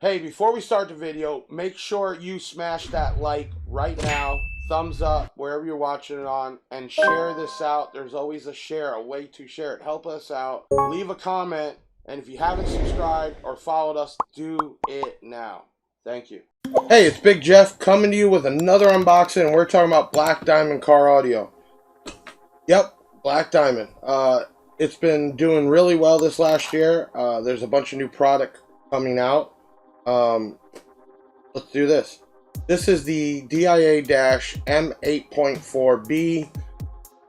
Hey, before we start the video, make sure you smash that like right now, thumbs up wherever you're watching it on, and share this out. There's always a share, a way to share it. Help us out. Leave a comment, and if you haven't subscribed or followed us, do it now. Thank you. Hey, it's Big Jeff coming to you with another unboxing, and we're talking about Black Diamond car audio. Yep, Black Diamond. It's been doing really well this last year. There's a bunch of new product coming out. Let's do this. This is the DIA-M8.4B.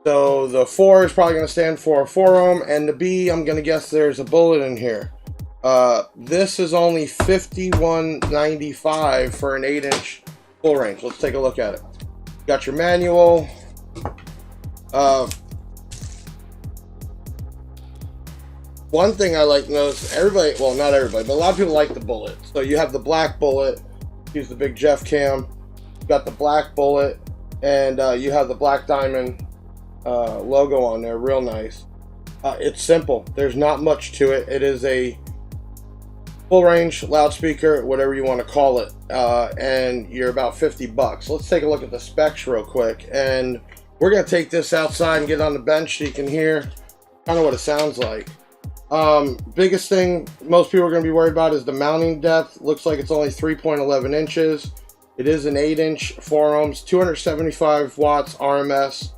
So the 4 is probably going to stand for 4 ohm, and the B, I'm going to guess there's a bullet in here. This is only $51.95 for an 8-inch full range. Let's take a look at it. You got your manual. One thing I like to notice, everybody, well, not everybody, but a lot of people like the bullet. So you have the black bullet, use the Big Jeff cam. You got the black bullet, and you have the Black Diamond logo on there, real nice. It's simple. There's not much to it. It is a full range loudspeaker, whatever you want to call it, and you're about 50 bucks. Let's take a look at the specs real quick, and we're gonna take this outside and get on the bench so you can hear kind of what it sounds like. Biggest thing most people are going to be worried about is the mounting depth. Looks like it's only 3.11 inches. It is an 8-inch 4 ohms, 275 watts RMS,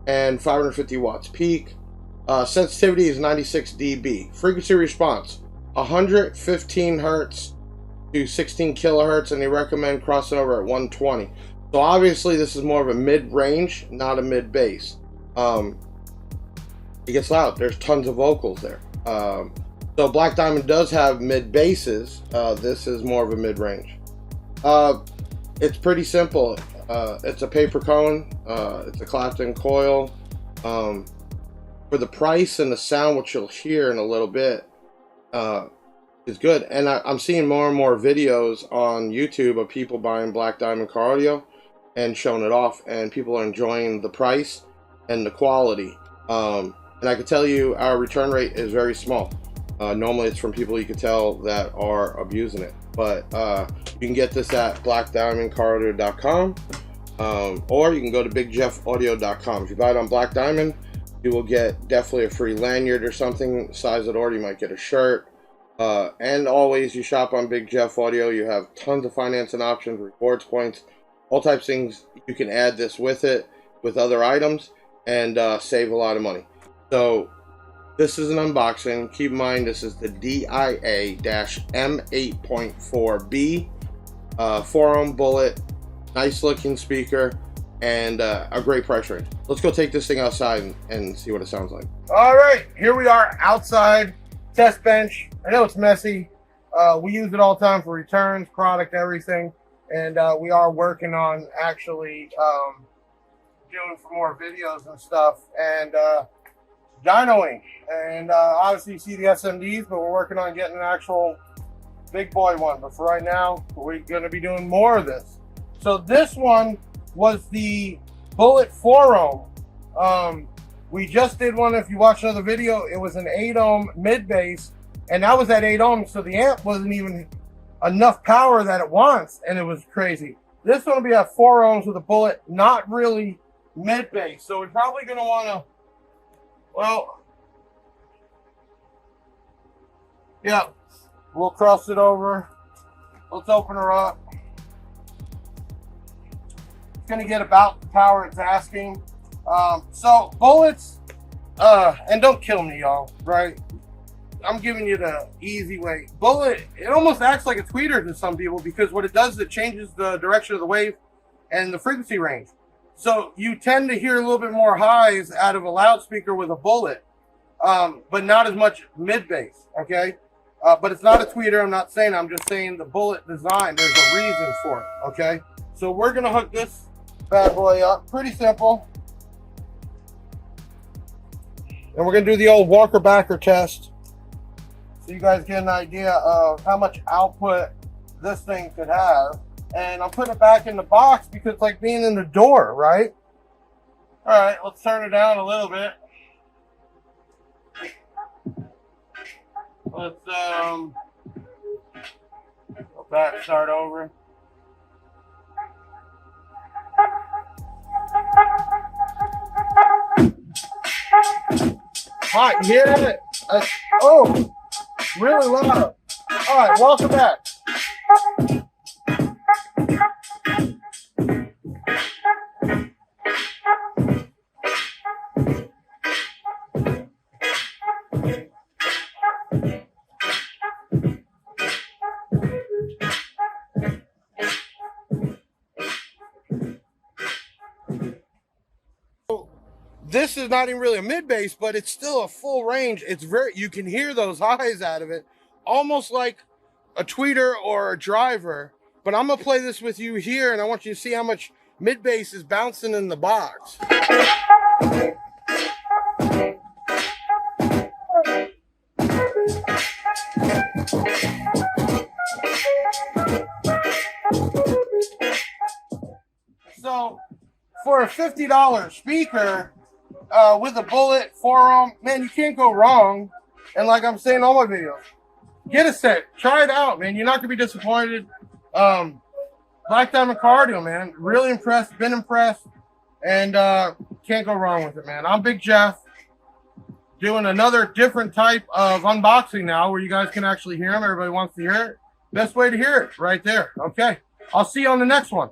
and 550 watts peak. Sensitivity is 96 dB. Frequency response 115 hertz to 16 kilohertz, and they recommend crossing over at 120. So obviously this is more of a mid-range, not a mid-bass. It gets loud. There's tons of vocals there. So Black Diamond does have mid basses. This is more of a mid range. It's pretty simple. It's a paper cone. It's a Clapton coil. For the price and the sound, which you'll hear in a little bit, is good. And I'm seeing more and more videos on YouTube of people buying Black Diamond car audio and showing it off, and people are enjoying the price and the quality. And I can tell you our return rate is very small. Normally it's from people you can tell that are abusing it. But you can get this at blackdiamondcaraudio.com, or you can go to bigjeffaudio.com. If you buy it on Black Diamond, you will get definitely a free lanyard or something. Size of order, you might get a shirt. And always, you shop on Big Jeff Audio, you have tons of financing options, rewards points, all types of things. You can add this with it, with other items, and save a lot of money. So this is an unboxing. Keep in mind this is the DIA-M8.4B 4 ohm bullet, nice looking speaker, and a great price range. Let's go take this thing outside and see what it sounds like. All right, here we are outside, test bench. I know it's messy. We use it all the time for returns, product, everything, and we are working on actually doing for more videos and stuff, and dynoing, and obviously you see the SMDs, but we're working on getting an actual big boy one. But for right now, we're going to be doing more of this. So this one was the Bullet 4 ohm. We just did one. If you watch another video, it was an 8 ohm mid bass, and that was at 8 ohms, so the amp wasn't even enough power that it wants, and it was crazy. This one will be at 4 ohms with a Bullet, not really mid bass, so we're probably going to want to, well, yeah, we'll cross it over. Let's open her up. It's going to get about the power it's asking. So bullets, and don't kill me, y'all, right? I'm giving you the easy way. Bullet, it almost acts like a tweeter to some people, because what it does is it changes the direction of the wave and the frequency range. So you tend to hear a little bit more highs out of a loudspeaker with a bullet, but not as much mid bass, okay? But it's not a tweeter, I'm not saying, I'm just saying the bullet design, there's a reason for it, okay? So we're gonna hook this bad boy up, pretty simple. And we're gonna do the old Walker Backer test, so you guys get an idea of how much output this thing could have. And I'm putting it back in the box because it's like being in the door, right? All right, let's turn it down a little bit. Let's start over. Hot, you hear it? Oh, really loud. All right, welcome back. This is not even really a mid bass, but it's still a full range. It's very, you can hear those highs out of it, almost like a tweeter or a driver. But I'm gonna play this with you here, and I want you to see how much mid bass is bouncing in the box. So for a $50 speaker, with a bullet, 4-ohm, man, you can't go wrong. And like I'm saying in all my videos, get a set, try it out, man. You're not gonna be disappointed. Black Diamond Audio, man, really impressed, been impressed, and can't go wrong with it, man. I'm Big Jeff, doing another different type of unboxing now, where you guys can actually hear them. Everybody wants to hear it. Best way to hear it, right there. Okay, I'll see you on the next one.